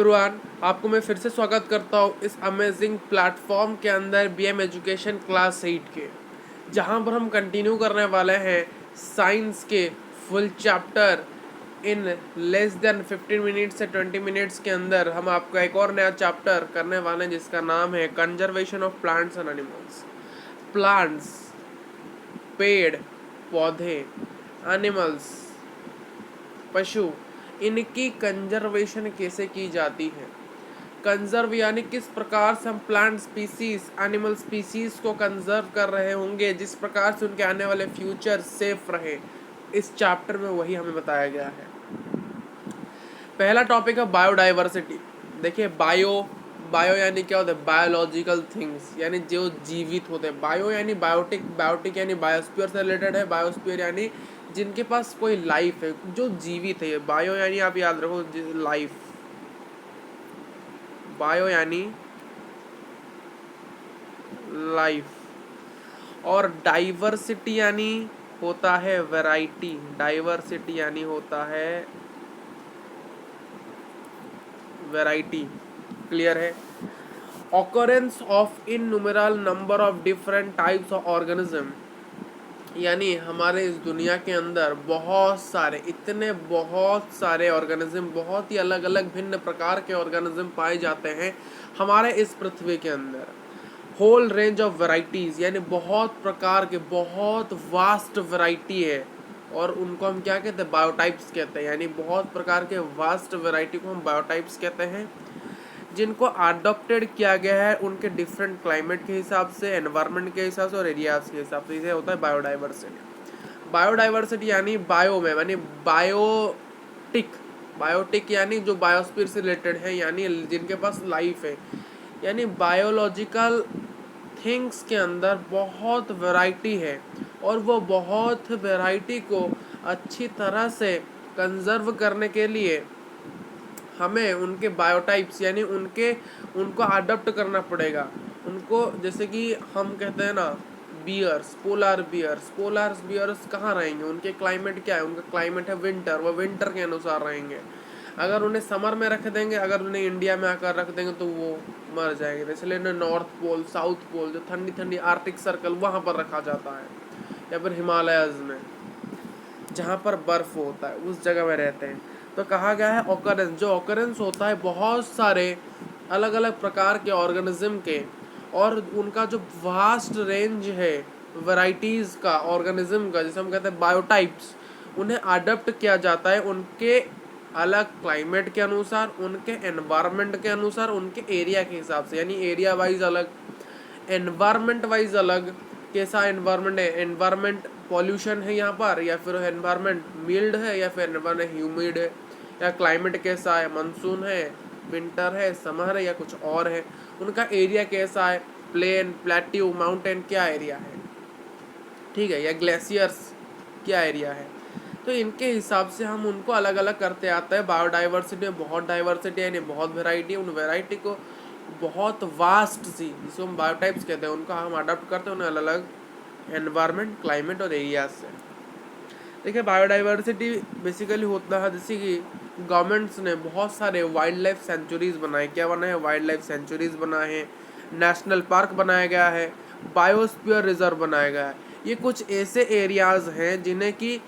Everyone, आपको मैं फिर से स्वागत करता हूँ इस अमेजिंग प्लेटफॉर्म के अंदर बीएम एजुकेशन क्लास 8 के, जहाँ पर हम कंटिन्यू करने वाले हैं साइंस के full chapter in less than 15 minutes से 20 मिनट्स के अंदर। हम आपको एक और नया चैप्टर करने वाले हैं जिसका नाम है conservation of plants and animals. Plants, पेड़ पौधे, एनिमल्स, पशु, इनकी कंजर्वेशन कैसे की जाती है। कंजर्व यानी किस प्रकार से हम प्लांट स्पीसीज, एनिमल स्पीसीज को कंजर्व कर रहे होंगे जिस प्रकार से उनके आने वाले फ्यूचर सेफ रहे। इस चैप्टर में वही हमें बताया गया है। पहला टॉपिक है बायोडाइवर्सिटी। देखिए, बायो यानी क्या होता है? बायोलॉजिकल थिंग्स, यानी जो जीवित होते हैं। बायो यानी बायोटिक, बायोटिक यानी बायोस्फीयर से रिलेटेड है। बायोस्फीयर यानी जिनके पास कोई लाइफ है, जो जीवित है। बायो यानी आप याद रखो लाइफ, बायो यानी लाइफ। और डाइवर्सिटी यानी होता है वैरायटी। डाइवर्सिटी यानी होता है वैरायटी। क्लियर है? Occurrence of innumerable number of different types of organism, यानी हमारे इस दुनिया के अंदर बहुत सारे ऑर्गेनिज्म, बहुत ही अलग अलग भिन्न प्रकार के ऑर्गेनिज्म पाए जाते हैं हमारे इस पृथ्वी के अंदर। होल रेंज ऑफ वैरायटीज़, यानी बहुत प्रकार के, बहुत वास्ट वैरायटी है, और उनको हम क्या कहते हैं? बायोटाइप्स कहते हैं। यानी बहुत प्रकार के वास्ट वैरायटी को हम बायोटाइप्स कहते हैं, जिनको अडॉप्टेड किया गया है उनके डिफरेंट क्लाइमेट के हिसाब से, एनवायरनमेंट के हिसाब से और एरियाज के हिसाब से। इसे होता है बायोडाइवर्सिटी। बायोडाइवर्सिटी यानी बायो में यानी बायोटिक। बायोटिक यानी जो बायोस्फीयर से रिलेटेड है, यानी जिनके पास लाइफ है। यानी बायोलॉजिकल थिंग्स के अंदर बहुत वैरायटी है, और वो बहुत वैरायटी को अच्छी तरह से कंजर्व करने के लिए हमें उनके बायोटाइप्स यानी उनको अडॉप्ट करना पड़ेगा उनको। जैसे कि हम कहते हैं ना, बियर्स, पोलार बियर्स कहाँ रहेंगे? उनके क्लाइमेट क्या है? उनका क्लाइमेट है विंटर, वो विंटर के अनुसार रहेंगे। अगर उन्हें समर में रख देंगे, अगर उन्हें इंडिया में आकर रख देंगे तो वो मर जाएंगे। इसलिए उन्हें नॉर्थ पोल, साउथ पोल, जो ठंडी ठंडी आर्टिक सर्कल, वहाँ पर रखा जाता है, या फिर हिमालयज में जहाँ पर बर्फ होता है उस जगह में रहते हैं। तो कहा गया है ऑकरेंस, जो ऑकरेंस होता है बहुत सारे अलग अलग प्रकार के ऑर्गेनिज्म के, और उनका जो वास्ट रेंज है वैरायटीज़ का, ऑर्गेनिज्म का, जैसे हम कहते हैं बायोटाइप्स, उन्हें अडॉप्ट किया जाता है उनके अलग क्लाइमेट के अनुसार, उनके एनवायरनमेंट के अनुसार, उनके एरिया के हिसाब से। यानी एरिया वाइज अलग, एनवायरनमेंट वाइज अलग। कैसा एनवायरनमेंट है? एनवायरनमेंट पॉल्यूशन है यहाँ पर, या फिर एनवायरनमेंट मिल्ड है, या फिर एनवायरनमेंट ह्यूमिड है, या क्लाइमेट कैसा है? मानसून है, विंटर है, समर है, या कुछ और है। उनका एरिया कैसा है? प्लेन, प्लेट्यू, माउंटेन, क्या एरिया है? ठीक है, या ग्लेशियर्स, क्या एरिया है? तो इनके हिसाब से हम उनको अलग अलग करते आते हैं। बायोडाइवर्सिटी में बहुत डाइवर्सिटी है, यानी बहुत वेराइटी है। उन वेराइटी को बहुत वास्ट सी, जिसको हम बायोटाइप्स कहते हैं, उनको हम अडॉप्ट करते हैं उन्हें अलग अलग एनवायरनमेंट, क्लाइमेट और एरियाज से। देखिए, बायोडाइवर्सिटी बेसिकली होता है जैसे कि गवर्नमेंट्स ने बहुत सारे वाइल्ड लाइफ सेंचुरीज बनाए। क्या बनाए? वाइल्ड लाइफ सेंचुरीज बनाए हैं, नेशनल पार्क बनाया गया है, बायोस्फीयर रिजर्व बनाया गया है। ये कुछ ऐसे एरियाज हैं जिन्हें कि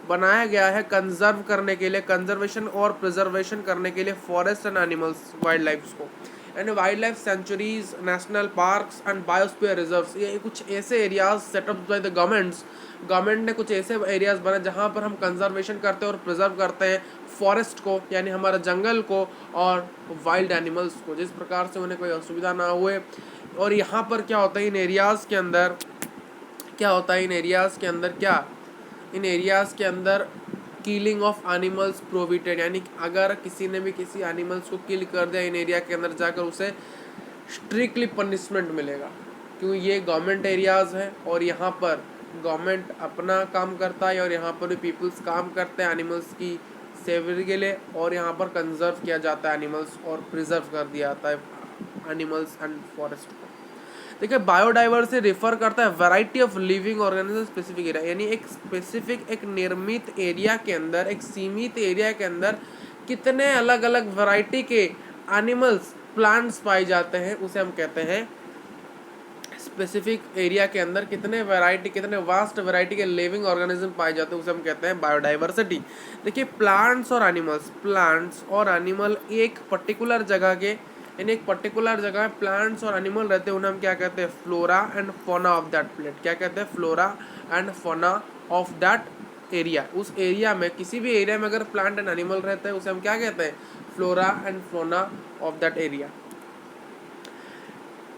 बनाया गया है कंजर्व करने के लिए, कंजर्वेशन और प्रिजर्वेशन करने के लिए forest and animals, wild life को। And wild life sanctuaries, national parks and biosphere reserves, ये कुछ ऐसे areas set up by the government ने कुछ ऐसे एरियाज बनाए जहाँ पर हम कंजर्वेशन करते हैं और प्रिजर्व करते हैं फॉरेस्ट को, यानी हमारे जंगल को, और वाइल्ड एनिमल्स को, जिस प्रकार से उन्हें कोई असुविधा ना हुए। और यहाँ पर क्या होता है इन एरियाज़ के अंदर? इन एरियाज़ के अंदर किलिंग ऑफ एनिमल्स प्रोहिबिटेड, यानी अगर किसी ने भी किसी एनिमल्स को किल कर दिया इन एरिया के अंदर जाकर, उसे स्ट्रिक्टली पनिशमेंट मिलेगा। क्योंकि ये गवर्नमेंट एरियाज़ है और यहाँ पर गवर्नमेंट अपना काम करता है, और यहाँ पर भी पीपल्स काम करते हैं एनिमल्स की सेफ्टी के लिए, और यहाँ पर कंजर्व किया जाता है एनिमल्स और प्रिजर्व कर दिया जाता है एनिमल्स एंड फॉरेस्ट को। देखिए, बायोडाइवर्सिटी रिफर करता है variety of living organism specific area, यानी एक स्पेसिफिक, एक निर्मित एरिया के अंदर, एक सीमित एरिया के अंदर कितने अलग अलग वैरायटी के एनिमल्स प्लांट्स पाए जाते हैं उसे हम कहते हैं स्पेसिफिक एरिया के अंदर कितने वैरायटी, कितने वास्ट वैरायटी के लिविंग ऑर्गेनिज्म पाए जाते हैं उसे हम कहते हैं बायोडाइवर्सिटी। देखिए प्लांट्स और एनिमल एक पर्टिकुलर जगह के, यानी एक पर्टिकुलर जगह में प्लांट्स और एनिमल रहते हैं, उन्हें हम क्या कहते हैं, flora and fauna of that plate. क्या कहते हैं, flora and fauna of that area. उस एरिया में, किसी भी एरिया में अगर प्लांट एंड एनिमल रहते हैं उसे हम क्या कहते हैं, flora and fauna of that area.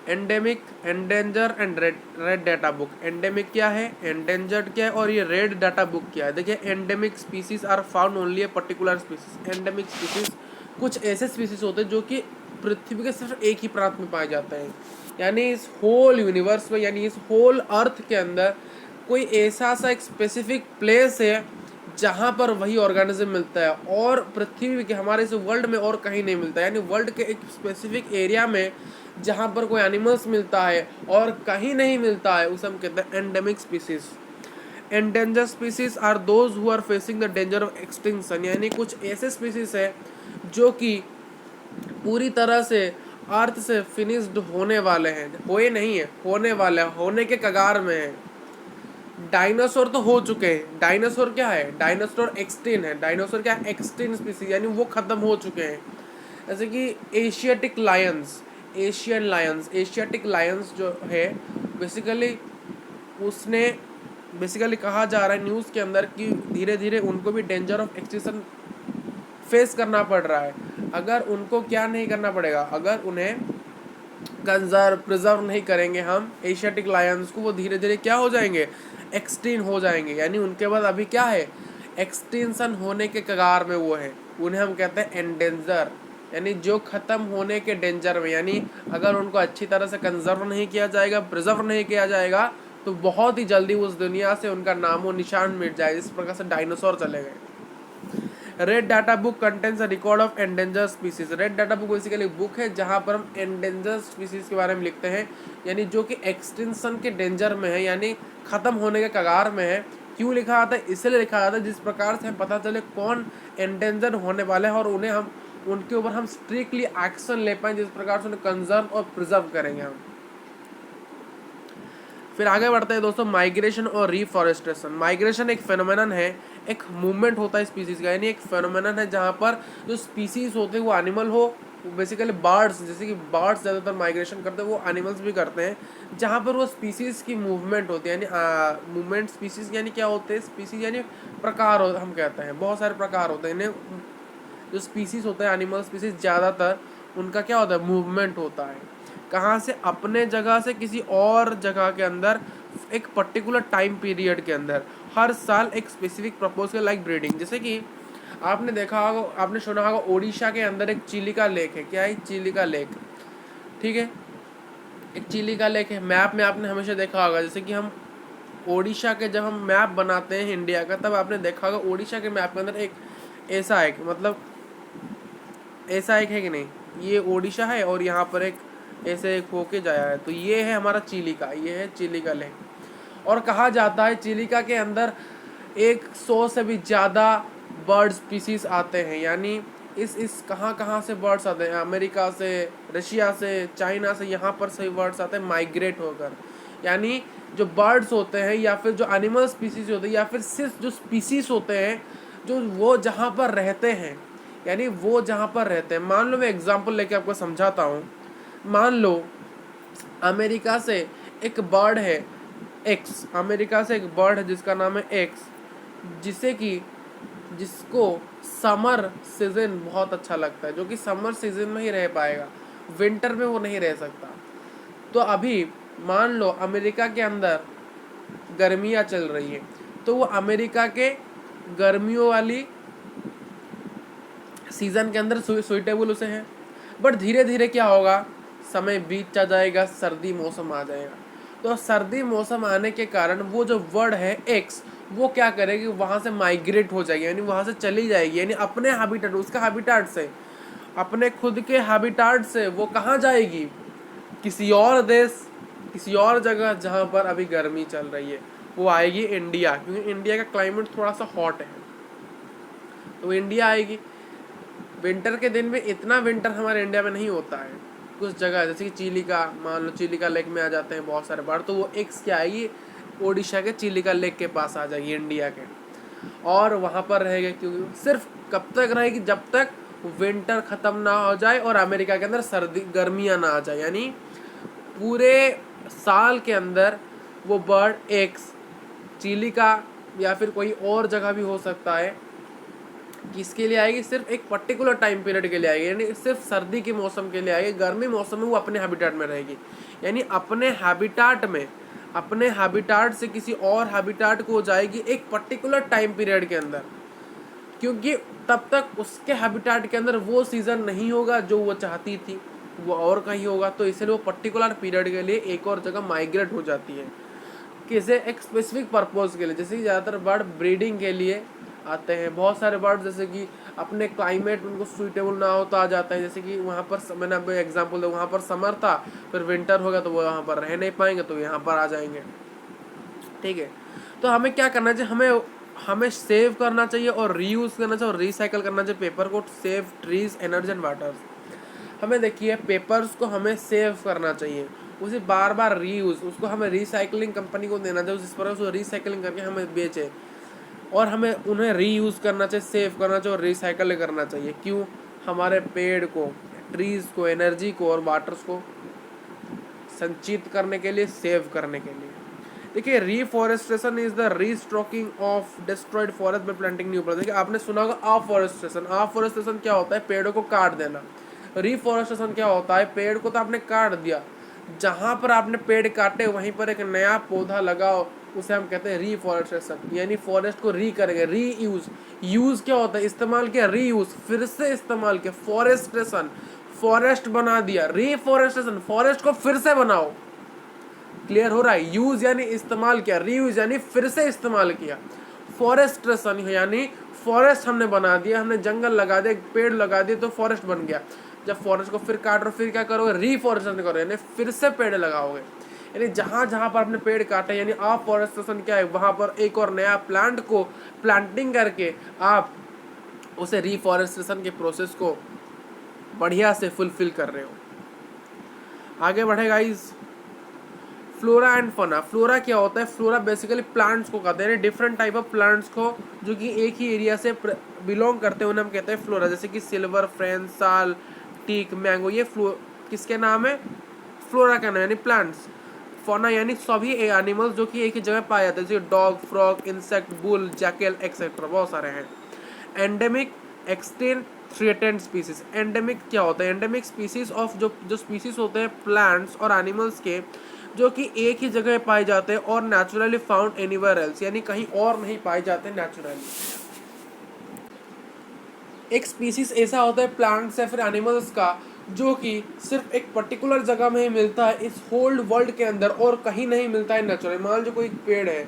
Endemic, endanger and red data book. Endemic क्या है, एंडेंजर्ड क्या है, और ये रेड डाटा बुक क्या है। देखिए endemic species are found only a particular species. Endemic species कुछ ऐसे स्पीसीज होते हैं जो कि पृथ्वी के सिर्फ एक ही प्रांत में पाए जाते हैं, यानी इस होल यूनिवर्स में, यानी इस होल अर्थ के अंदर कोई ऐसा सा एक स्पेसिफिक प्लेस है जहाँ पर वही ऑर्गेनिज्म मिलता है, और पृथ्वी के, हमारे इस वर्ल्ड में और कहीं नहीं मिलता। यानी वर्ल्ड के एक स्पेसिफिक एरिया में जहाँ पर कोई एनिमल्स मिलता है और कहीं नहीं मिलता है उसे हम कहते हैं endemic species. Endanger species are those who are facing the danger of extinction. यानी कुछ ऐसे स्पीसीज है जो कि पूरी तरह से अर्थ से फिनिश्ड होने वाले हैं, हुए नहीं है, होने वाले, होने के कगार में है। डायनासोर तो हो चुके हैं। डायनासोर क्या है, डायनासोर एक्सटिन है। डायनासोर क्या है, एक्सटिन स्पीसीज, यानी वो खत्म हो चुके हैं। जैसे कि एशियाटिक लायंस, एशियाटिक लायंस जो है, बेसिकली कहा जा रहा है न्यूज़ के अंदर कि धीरे धीरे उनको भी डेंजर ऑफ एक्सटिंक्शन फेस करना पड़ रहा है। अगर उनको क्या नहीं करना पड़ेगा, अगर उन्हें प्रिजर्व नहीं करेंगे हम एशियाटिक लायंस को, वो धीरे धीरे क्या हो जाएंगे, एक्सटिन हो जाएंगे। यानी उनके बाद अभी क्या है, एक्सटिंक्शन होने के कगार में वो है, उन्हें हम कहते हैं एंडेंजर, यानी जो ख़त्म होने के डेंजर में। यानी अगर उनको अच्छी तरह से कंजर्व नहीं किया जाएगा, प्रिजर्व नहीं किया जाएगा, तो बहुत ही जल्दी उस दुनिया से उनका नामो निशान मिट जाए। इस प्रकार से डायनासोर चले गए। Red data book contains a record of endanger species. Red data book basically book है जहाँ पर हम एंडेंजर स्पीसीज के बारे में लिखते हैं, यानी जो कि एक्सटिंक्शन के डेंजर में है, यानी ख़त्म होने के कगार में है। क्यों लिखा जाता है, इसलिए लिखा जाता है जिस प्रकार से हम पता चले कौन एंडेंजर होने वाले हैं और उन्हें हम, उनके ऊपर हम स्ट्रिक्टली एक्शन ले पाएँ, जिस प्रकार से उन्हें कंजर्व और प्रिजर्व करेंगे हम। फिर आगे बढ़ते हैं दोस्तों, माइग्रेशन और रिफॉरेस्टेशन। माइग्रेशन एक फेनोमेनन है, एक मूवमेंट होता है स्पीसीज का, यानी एक फेनोमेनन है जहाँ पर जो स्पीसीज होते हैं वो एनिमल हो, बेसिकली बर्ड्स, जैसे कि बर्ड्स ज़्यादातर माइग्रेशन करते हैं, वो एनिमल्स भी करते हैं, जहाँ पर वो स्पीसीज की मूवमेंट होती है। यानी मूवमेंट स्पीसीज यानी क्या होते हैं, स्पीसीज यानी प्रकार हम कहते हैं, बहुत सारे प्रकार होते हैं। इन्हें जो स्पीसीज होते हैं, एनिमल स्पीसीज, ज़्यादातर उनका क्या होता है, मूवमेंट होता है। कहाँ से, अपने जगह से किसी और जगह के अंदर एक पर्टिकुलर टाइम पीरियड के अंदर, हर साल एक स्पेसिफिक प्रपोजल, लाइक ब्रीडिंग। जैसे कि आपने देखा होगा, आपने सुना होगा ओडिशा के अंदर एक चिलिका लेक है। क्या है, चिलिका लेक, ठीक है, एक चिलिका लेक है। मैप में आपने हमेशा देखा होगा, जैसे कि हम ओडिशा के जब हम मैप बनाते हैं इंडिया का, तब आपने देखा होगा ओडिशा के मैप के अंदर एक ऐसा एक, मतलब ऐसा एक है कि नहीं, ये ओडिशा है और यहाँ पर एक ऐसे एक होके जाया है, तो ये है हमारा चिलिका, ये है चिलिका लेक। और कहा जाता है चिलिका के अंदर 100 से भी ज़्यादा बर्ड स्पीसीज आते हैं। यानी इस कहाँ से बर्ड्स आते हैं, अमेरिका से, रशिया से, चाइना से, यहाँ पर सभी बर्ड्स आते हैं माइग्रेट होकर। यानी जो बर्ड्स होते हैं या फिर जो एनिमल स्पीसीज होते हैं या फिर सिर्फ जो स्पीसीज होते हैं, जो वो जहाँ पर रहते हैं, यानी वो जहाँ पर रहते हैं, मान लो मैं एग्जांपल लेके आपको समझाता हूँ। मान लो अमेरिका से एक बर्ड है एक्स, अमेरिका से एक बर्ड है जिसका नाम है एक्स, जिसको समर सीजन बहुत अच्छा लगता है, जो कि समर सीजन में ही रह पाएगा, विंटर में वो नहीं रह सकता। तो अभी मान लो अमेरिका के अंदर गर्मियाँ चल रही है, तो वो अमेरिका के गर्मियों वाली सीज़न के अंदर सुइटेबल उसे है। बट धीरे धीरे क्या होगा, समय बीतता जाएगा, सर्दी मौसम आ जाएगा। तो सर्दी मौसम आने के कारण वो जो वर्ड है एक्स, वो क्या करेगी, वहाँ से माइग्रेट हो जाएगी, यानी वहाँ से चली जाएगी, यानी अपने हैबिटेट, उसका हैबिटेट से, अपने खुद के हैबिटेट से वो कहाँ जाएगी, किसी और देश, किसी और जगह जहाँ पर अभी गर्मी चल रही है, वो आएगी इंडिया, क्योंकि इंडिया का क्लाइमेट थोड़ा सा हॉट है, तो इंडिया आएगी। विंटर के दिन में इतना विंटर हमारे इंडिया में नहीं होता है। कुछ जगह जैसे कि चिलिका, मान लो चिलिका लेक में आ जाते हैं बहुत सारे बाढ़, तो वो एक क्या आएगी, ओडिशा के चिलिका लेक के पास आ जाएगी इंडिया के, और वहाँ पर रहेगी। क्योंकि सिर्फ कब तक रहेगी, जब तक विंटर ख़त्म ना हो जाए और अमेरिका के अंदर सर्दी गर्मियाँ ना आ जाए। यानी पूरे साल के अंदर वो बर्ड एक चिलिका या फिर कोई और जगह भी हो सकता है, किसके लिए आएगी, सिर्फ एक पर्टिकुलर टाइम पीरियड के लिए आएगी। यानी सिर्फ सर्दी के मौसम के लिए आएगी, गर्मी मौसम में वो अपने हैबिटाट में रहेगी। यानी अपने हैबिटाट में, अपने हैबिटाट से किसी और हैबिटाट को हो जाएगी एक पर्टिकुलर टाइम पीरियड के अंदर, क्योंकि तब तक उसके हैबिटाट के अंदर वो सीज़न नहीं होगा जो वो चाहती थी, वो और कहीं होगा। तो इसलिए वो पर्टिकुलर पीरियड के लिए एक और जगह माइग्रेट हो जाती है, किसे एक स्पेसिफिक पर्पज़ के लिए। जैसे कि ज़्यादातर बर्ड ब्रीडिंग के लिए आते हैं। बहुत सारे बर्ड जैसे कि अपने क्लाइमेट उनको सूटेबल ना हो तो आ जाते हैं। जैसे कि वहाँ पर मैंने अब एग्जांपल दिया, वहाँ पर समर था, फिर विंटर होगा तो वो वहाँ पर रह नहीं पाएंगे, तो यहाँ पर आ जाएंगे। ठीक है, तो हमें क्या करना चाहिए, हमें सेव करना चाहिए और रीयूज़ करना चाहिए और रिसाइकल करना चाहिए पेपर को। Save trees, energy and water. हमें देखिए पेपर्स को हमें सेव करना चाहिए, उसे बार बार रीयूज़, उसको हमें रिसाइकलिंग कंपनी को देना चाहिए जिस पर उसको रिसाइकलिंग करके हमें बेचे, और हमें उन्हें रीयूज़ करना चाहिए, सेव करना चाहिए और रिसाइकल करना चाहिए। क्यों, हमारे पेड़ को, ट्रीज़ को, एनर्जी को और वाटर्स को संचित करने के लिए, सेव करने के लिए। देखिए reforestation is the restocking of destroyed forest by planting new forest. देखिए आपने सुना होगा अफॉरेस्टेशन। अफॉरेस्टेशन क्या होता है, पेड़ों को काट देना। रिफॉरेस्टेशन क्या होता है, पेड़ को तो आपने काट दिया, जहाँ पर आपने पेड़ काटे वहीं पर एक नया पौधा लगाओ, उसे हम कहते हैं रिफॉरेस्टेशन। यानी फॉरेस्ट को री करेंगे, री यूज। यूज क्या होता है, इस्तेमाल किया, री यूज, फिर से इस्तेमाल किया। फॉरेस्टेशन, फॉरेस्ट बना दिया। रिफॉरेस्टेशन, फॉरेस्ट को फिर से बनाओ। क्लियर हो रहा है, यूज यानी इस्तेमाल किया, रीयूज यानी फिर से इस्तेमाल किया। फॉरेस्टेशन यानी फॉरेस्ट हमने बना दिया, हमने जंगल लगा दिया, पेड़ लगा दिए तो फॉरेस्ट बन गया। जब फॉरेस्ट को फिर काटो, फिर क्या करोगे, रीफॉरेस्टेशन करोगे, यानी फिर से पेड़ लगाओगे। यानी जहाँ जहाँ पर आपने पेड़ काटे, यानी अफॉरेस्टेशन क्या है, वहाँ पर एक और नया प्लांट को प्लांटिंग करके आप उसे रिफॉरेस्टेशन के प्रोसेस को बढ़िया से फुलफिल कर रहे हो। आगे बढ़े guys, flora and fauna. Flora क्या होता है, फ्लोरा बेसिकली प्लांट्स को कहते हैं, डिफरेंट टाइप ऑफ प्लांट्स को जो कि एक ही एरिया से बिलोंग करते हैं उन्हें हम कहते हैं फ्लोरा। जैसे कि सिल्वर, फ्रेंच, साल, टीक, मैंगो, ये किसके नाम है, फ्लोरा का नाम, यानी प्लांट्स। फौना यानी सभी एनिमल्स जो कि एक ही जगह पाए जाते हैं, जैसे dog, frog, insect, bull, jackal etcetera, बहुत सारे हैं। Endemic, extent, threatened species. Endemic क्या होता है, एंडेमिक स्पीसीज ऑफ जो स्पीसीज होते हैं प्लांट्स और एनिमल्स के जो कि एक ही जगह पाए जाते हैं और नेचुरली फाउंड एनीवेयर एल्स, यानी कहीं और नहीं पाए जाते नेचुरली। एक स्पीसीज ऐसा होता है प्लांट्स या फिर एनिमल्स का जो कि सिर्फ एक पर्टिकुलर जगह में ही मिलता है इस होल वर्ल्ड के अंदर, और कहीं नहीं मिलता है नेचुरली। मान लो कोई पेड़ है,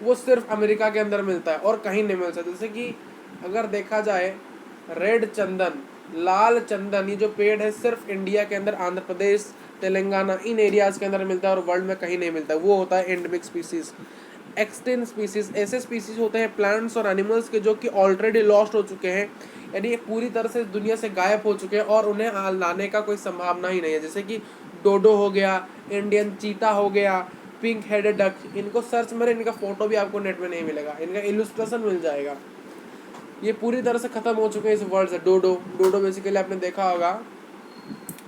वो सिर्फ अमेरिका के अंदर मिलता है और कहीं नहीं मिलता। जैसे कि अगर देखा जाए रेड चंदन, लाल चंदन, ये जो पेड़ है सिर्फ इंडिया के अंदर, आंध्र प्रदेश, तेलंगाना, इन एरियाज़ के अंदर मिलता है और वर्ल्ड में कहीं नहीं मिलता है, वो होता है एंडेमिक स्पीसीज। एक्सटिंक्ट स्पीसीज ऐसे स्पीसीज होते हैं प्लांट्स और एनिमल्स के जो कि ऑलरेडी लॉस्ट हो चुके हैं, यानी ये पूरी तरह से दुनिया से गायब हो चुके हैं और उन्हें लाने का कोई संभावना ही नहीं है। जैसे कि डोडो हो गया, इंडियन चीता हो गया, पिंक हेडेड डक, इनको सर्च मारे, इनका फोटो भी आपको नेट में नहीं मिलेगा, इनका इलस्ट्रेशन मिल जाएगा। ये पूरी तरह से ख़त्म हो चुके हैं इस वर्ल्ड से। डोडो बेसिकली आपने देखा होगा,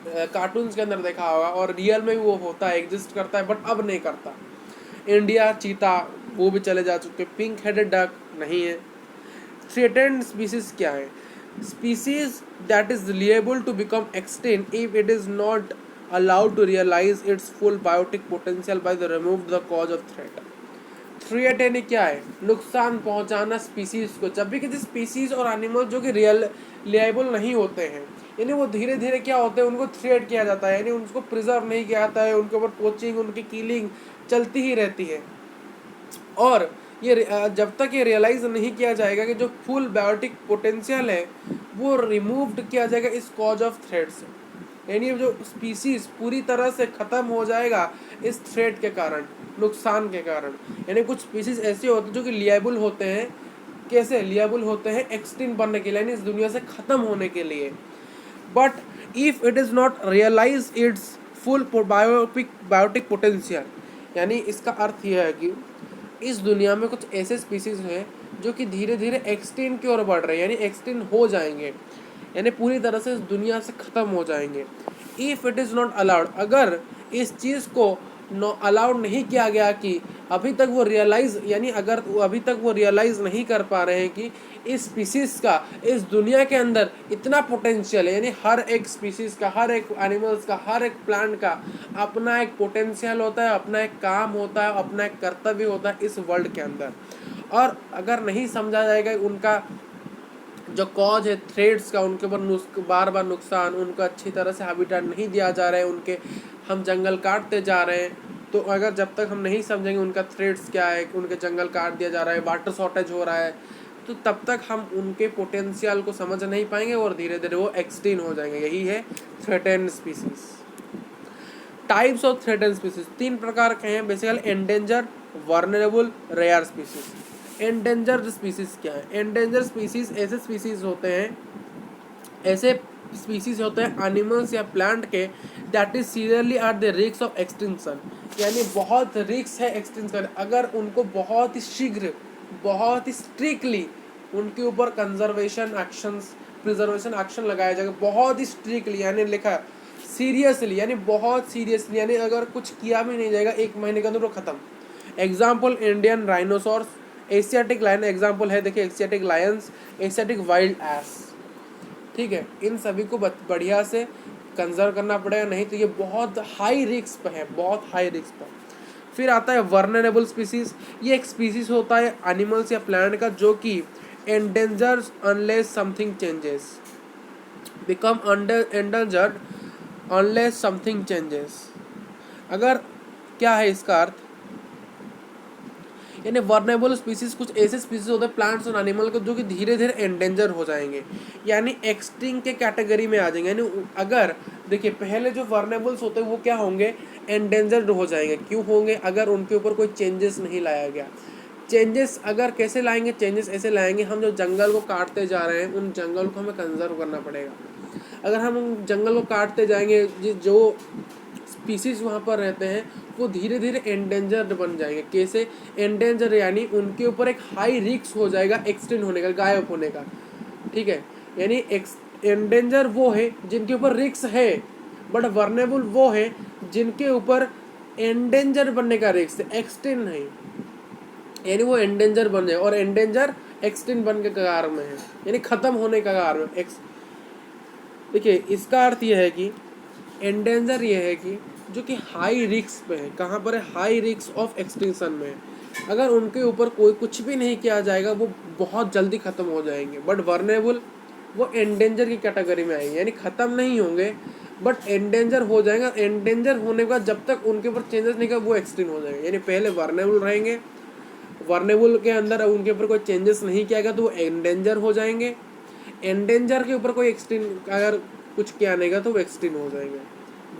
कार्टून्स के अंदर देखा होगा, और रियल में भी वो होता है, एग्जिस्ट करता है, बट अब नहीं करता। इंडिया चीता वो भी चले जा चुके। पिंक हेडेड डक नहीं है। थ्रेटेंड स्पीसीज क्या है, species that is liable to become extinct if it is not allowed to realize its full biotic potential by the remove the cause of threat। Threat यानी क्या है, नुकसान पहुंचाना species को। जब भी किसी स्पीसीज और एनिमल जो कि लिएबल नहीं होते हैं, यानी वो धीरे धीरे क्या होते हैं, उनको थ्रेट किया जाता है, यानी उनको प्रिजर्व नहीं किया जाता है, उनके ऊपर पोचिंग, उनकी किलिंग चलती ही रहती है। और ये जब तक ये रियलाइज नहीं किया जाएगा कि जो फुल बायोटिक पोटेंशियल है वो रिमूव्ड किया जाएगा इस कॉज ऑफ थ्रेट से, यानी जो स्पीसीज पूरी तरह से ख़त्म हो जाएगा इस थ्रेट के कारण, नुकसान के कारण। यानी कुछ स्पीसीज ऐसे होते हैं जो कि लिएबल होते हैं कैसे लिएबल होते हैं एक्सटिंक्ट बनने के लिए, यानी इस दुनिया से खत्म होने के लिए। But if it is not realise its full biotic potential, यानी इसका अर्थ यह है कि इस दुनिया में कुछ ऐसे स्पीसीज हैं जो कि धीरे धीरे एक्सटिंक्ट की ओर बढ़ रहे हैं, यानी एक्सटिंक्ट हो जाएंगे, यानी पूरी तरह से इस दुनिया से ख़त्म हो जाएंगे। If it is not allowed, अगर इस चीज़ को अलाउड नहीं किया गया कि अभी तक वो रियलाइज़, यानी अगर अभी तक वो रियलाइज़ नहीं कर पा रहे हैं कि इस स्पीसीज़ का इस दुनिया के अंदर इतना पोटेंशियल है, यानी हर एक स्पीसीज़ का, हर एक एनिमल्स का, हर एक प्लांट का अपना एक पोटेंशियल होता है, अपना एक काम होता है, अपना एक कर्तव्य होता है इस वर्ल्ड के अंदर। और अगर नहीं समझा जाएगा उनका जो कॉज है थ्रेड्स का, उनके ऊपर बार बार नुकसान, उनको अच्छी तरह से हैबिटेट नहीं दिया जा रहा है, उनके हम जंगल काटते जा रहे हैं, तो अगर जब तक हम नहीं समझेंगे उनका थ्रेड्स क्या है, उनके जंगल काट दिया जा रहा है, वाटर शॉर्टेज हो रहा है, तो तब तक हम उनके पोटेंशियल को समझ नहीं पाएंगे और धीरे धीरे वो एक्सटिंक्ट हो जाएंगे। यही है threatened species. Types of threatened species 3 प्रकार के हैं basically: endangered, vulnerable, rare species. Endangered species क्या है? एंडेंजर्ड स्पीसीज ऐसे स्पीसीज होते हैं, ऐसे स्पीसीज होते हैं एनिमल्स या प्लांट के that is seriously at the risk of extinction, यानी बहुत रिस्क है एक्सटिंक्शन। अगर उनको बहुत ही शीघ्र, बहुत ही स्ट्रिक्टली उनके ऊपर कंजर्वेशन एक्शंस, प्रिजर्वेशन एक्शन लगाया जाएगा, बहुत ही स्ट्रिक्टली, यानी लिखा सीरियसली, यानी बहुत सीरियसली, यानी अगर कुछ किया भी नहीं जाएगा 1 महीने के अंदर वो खत्म। Example Indian rhinoceros, Asiatic lion example है, देखिए Asiatic lions, Asiatic wild ass, ठीक है। इन सभी को बढ़िया से कंजर्व करना पड़ेगा, नहीं तो ये बहुत हाई रिस्क पे है, बहुत हाई रिस्क पर। फिर आता है वर्नरेबल स्पीसीज। ये एक स्पीसीज होता है एनिमल्स या प्लांट का जो कि endangers unless something changes, become endangered unless something changes. अगर क्या है इसका अर्थ, यानी वर्नेबल स्पीसीज कुछ ऐसे स्पीसीज होते हैं प्लांट्स और एनिमल को जो कि धीरे धीरे एंडेंजर हो जाएंगे, यानी एक्सटिंक्ट के कैटेगरी में आ जाएंगे। यानी अगर देखिए पहले जो वर्नेबल्स होते हैं वो क्या होंगे, एंडेंजर्ड हो जाएंगे। क्यों होंगे? अगर उनके ऊपर कोई चेंजेस नहीं लाया गया। चेंजेस अगर कैसे लाएंगे? चेंजेस ऐसे लाएंगे, हम जो जंगल को काटते जा रहे हैं उन जंगल को हमें कंजर्व करना पड़ेगा। अगर हम जंगल को काटते जाएंगे, जो स्पीसीज वहाँ पर रहते हैं वो धीरे धीरे एंडेंजर्ड बन जाएंगे। कैसे एंडेंजर? यानी उनके ऊपर एक हाई रिस्क हो जाएगा एक्सटिंक्ट होने का, गायब होने का, ठीक है। यानी एंडेंजर वो है जिनके ऊपर रिस्क है, बट वर्नेबल वो है जिनके ऊपर एंडेंजर बनने का रिस्क है, एक्सटिंक्ट नहीं, यानी वो एंडेंजर बन जाए, और एंडेंजर एक्सटिंक्ट बनने के कगार में है, यानी खत्म होने का कगार में। देखिए इसका अर्थ यह है कि एंडेंजर ये है कि जो कि हाई रिस्क पे है। कहाँ पर है? हाई रिस्क ऑफ एक्सटिंक्शन में है। अगर उनके ऊपर कोई कुछ भी नहीं किया जाएगा वो बहुत जल्दी ख़त्म हो जाएंगे। बट वर्नेबल वो एंडेंजर की कैटेगरी में आएंगे, यानी ख़त्म नहीं होंगे बट एंडेंजर हो जाएगा। एंडेंजर होने के बाद जब तक उनके ऊपर चेंजेस नहीं कर वो एक्सटिंक्ट हो जाएंगे, यानी पहले वर्नेबल रहेंगे, वर्नेबल के अंदर उनके ऊपर कोई चेंजेस नहीं किया गया तो वो एंडेंजर हो जाएंगे। एंडेंजर के ऊपर कोई एक्सटिंक्ट अगर कुछ किया नहीं गया तो वो एक्सटिंक्ट हो जाएंगे।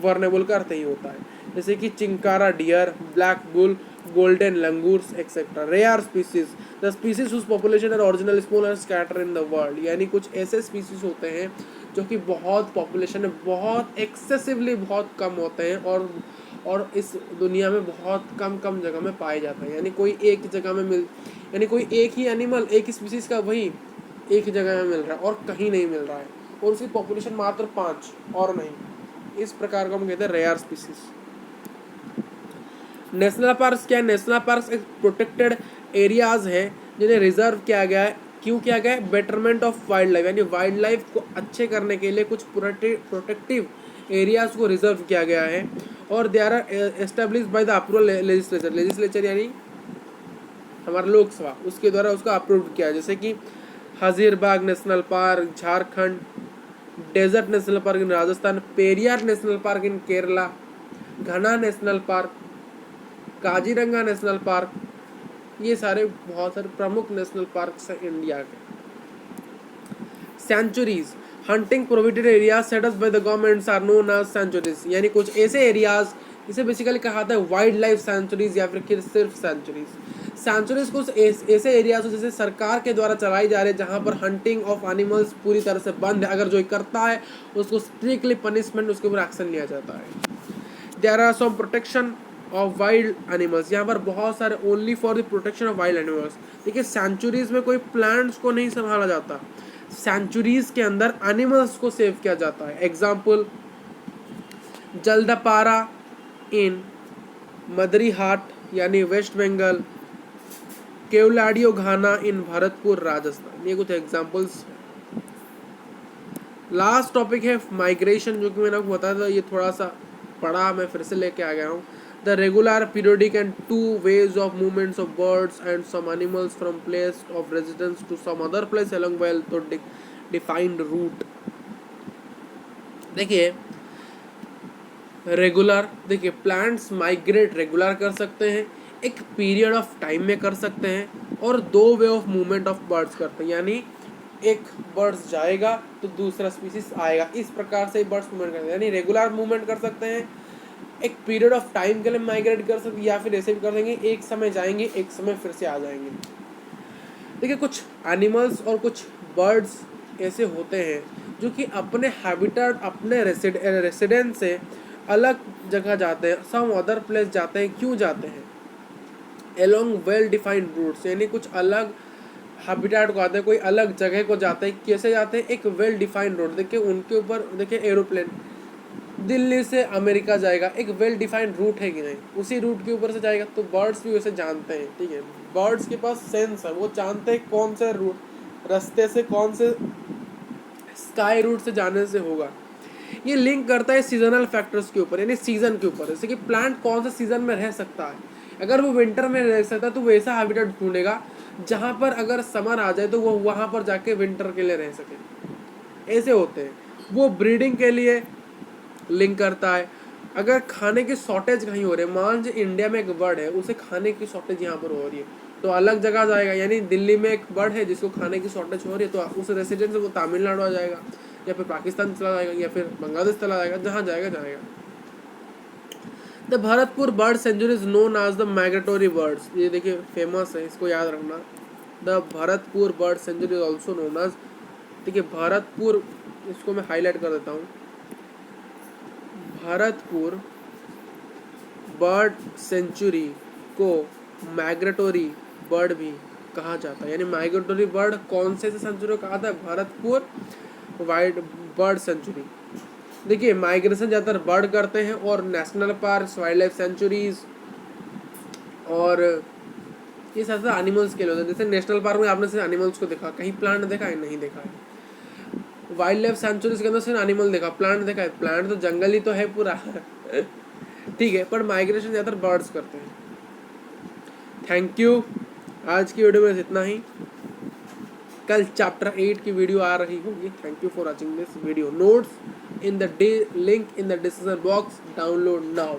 वर्नेबल का अर्थ ही होता है, जैसे कि chinkara deer, black bull, golden langurs etcetera. Rare species, the species whose population are original small and scatter in the world, यानी कुछ ऐसे स्पीसीज होते हैं जो कि बहुत पॉपुलेशन में बहुत एक्सेसिवली बहुत कम होते हैं और इस दुनिया में बहुत कम कम जगह में पाए जाते हैं। यानी कोई एक जगह में यानी कोई एक ही एनिमल, एक ही स्पीसीज का वही एक ही जगह में मिल रहा है और कहीं नहीं मिल रहा है, और उसकी पॉपुलेशन मात्र 5 और नहीं। इस प्रकार का हम कहते हैं रेयर स्पीसीज। नेशनल पार्क्स क्या है? नेशनल पार्क्स एक प्रोटेक्टेड एरियाज है जिन्हें रिजर्व किया गया है। क्यों किया गया है? बेटरमेंट ऑफ वाइल्ड लाइफ, यानी वाइल्ड लाइफ को अच्छे करने के लिए कुछ प्रोटेक्टिव एरियाज को रिजर्व किया गया है, और they are established by the approval legislature यानी हमारा लोकसभा, उसके द्वारा उसको अप्रूव किया है। जैसे कि Hazaribagh national park Jharkhand, desert national park in Rajasthan, Periyar national park in Kerala, Ghana national park, Kaziranga national park, ये सारे बहुत सारे प्रमुख नेशनल पार्क्स हैं इंडिया के। Sanctuaries, hunting prohibited areas set up by the governments are known as sanctuaries, यानी कुछ ऐसे एरियाज इसे बेसिकली कहा जाता है वाइल्ड लाइफ सेंचुरीज या फिर सिर्फ सेंचुरीज। सेंचुरीज कुछ ऐसे एरियाज जैसे सरकार के द्वारा चलाई जा रही है जहाँ पर हंटिंग ऑफ एनिमल्स पूरी तरह से बंद है, अगर जो करता है उसको स्ट्रिक्टली पनिशमेंट, उसके ऊपर एक्शन लिया जाता है। There are some protection of wild animals, यहाँ पर बहुत सारे only for the protection of wild animals. देखिए सेंचुरीज में कोई प्लांट्स को नहीं संभाला जाता, सेंचुरीज के अंदर एनिमल्स को सेव किया जाता है। एग्जाम्पल जल्दापारा इन मदरीहाट यानी वेस्ट बंगाल, केवलाडियो घाना इन भरतपुर राजस्थान, ये कुछ एग्जाम्पल्स। लास्ट टॉपिक है माइग्रेशन, जो कि मैंने आपको बताया था, ये थोड़ा सा पढ़ा, मैं फिर से लेके आ गया हूँ। The regular periodic and two ways of movements of birds and some animals from place of residence to some other place along well to defined route. देखिए रेगुलर, देखिए प्लांट्स माइग्रेट रेगुलर कर सकते हैं, एक पीरियड ऑफ टाइम में कर सकते हैं, और दो way of movement of birds करते हैं, यानी एक बर्ड्स जाएगा तो दूसरा स्पीसीज आएगा, इस प्रकार से बर्ड्स मूवमेंट करते हैं। यानी रेगुलर मूवमेंट कर सकते हैं, एक पीरियड ऑफ टाइम के लिए माइग्रेट कर सकते हैं, या फिर ऐसे भी कर देंगे एक समय जाएंगे एक समय फिर से आ जाएंगे। देखिए कुछ एनिमल्स और कुछ बर्ड्स ऐसे होते हैं जो कि अपने हैबिटेट, अपने रेसिडेंस से अलग जगह जाते हैं, सम अदर प्लेस जाते हैं। क्यों जाते हैं? एलोंग वेल डिफाइंड रूट्स, यानी कुछ अलग हैबिटेट को आते हैं, कोई अलग जगह को जाते हैं। कैसे जाते हैं? एक वेल डिफाइंड रूट, देखिए उनके ऊपर देखिए एरोप्लेन दिल्ली से अमेरिका जाएगा, एक वेल डिफाइंड रूट है कि नहीं, उसी रूट के ऊपर से जाएगा। तो बर्ड्स भी वैसे जानते हैं, ठीक है, बर्ड्स के पास सेंस है, वो जानते हैं कौन से रूट रास्ते से, कौन से स्काई रूट से जाने से होगा। ये लिंक करता है सीजनल फैक्टर्स के ऊपर, यानी सीजन के ऊपर, जैसे कि प्लांट कौन से सीजन में रह सकता है। अगर वो विंटर में रह सकता है तो वो ऐसा हैबिटेट ढूंढेगा जहाँ पर अगर समर आ जाए तो वो वहाँ पर जाके विंटर के लिए रह सके। ऐसे होते हैं। वो ब्रीडिंग के लिए लिंक करता है। अगर खाने की शॉर्टेज कहीं हो रही है, मान लीजिए इंडिया में एक बर्ड है, उसे खाने की शॉर्टेज यहाँ पर हो रही है तो अलग जगह जाएगा। यानी दिल्ली में एक बर्ड है जिसको खाने की शॉर्टेज हो रही है तो उस रेसिडेंट से वो तमिलनाडु आ जाएगा, या फिर पाकिस्तान चला जाएगा, या फिर बांग्लादेश चला जाएगा, जहाँ जाएगा जाएगा। The Bharatpur bird sanctuary is known as the migratory birds, ये देखिए फेमस है, इसको याद रखना। The Bharatpur bird sanctuary is also known as, देखिए भरतपुर, इसको मैं हाईलाइट कर देता हूँ, भरतपुर बर्ड सेंचुरी को माइग्रेटोरी बर्ड भी कहा जाता है। यानी माइग्रेटोरी बर्ड कौन से सेंचुरी को कहा था? Bharatpur wild bird sanctuary. देखिए माइग्रेशन ज़्यादातर बर्ड करते हैं, और national park, wild life centuries और ये सब एनिमल्स के लिए होते हैं। जैसे नेशनल पार्क में आपने सिर्फ एनिमल्स को देखा, कहीं प्लांट देखा है? नहीं देखा है। वाइल्ड लाइफ सेंचुरीज के अंदर सिर्फ एनिमल देखा, प्लांट देखा है? प्लांट तो जंगल ही तो है पूरा ठीक है, पर माइग्रेशन ज़्यादातर बर्ड्स करते हैं। थैंक यू, आज की वीडियो में इतना ही। कल चैप्टर 8 की वीडियो आ रही होगी। Thank you for watching this video. Notes in the link in the description box. Download now.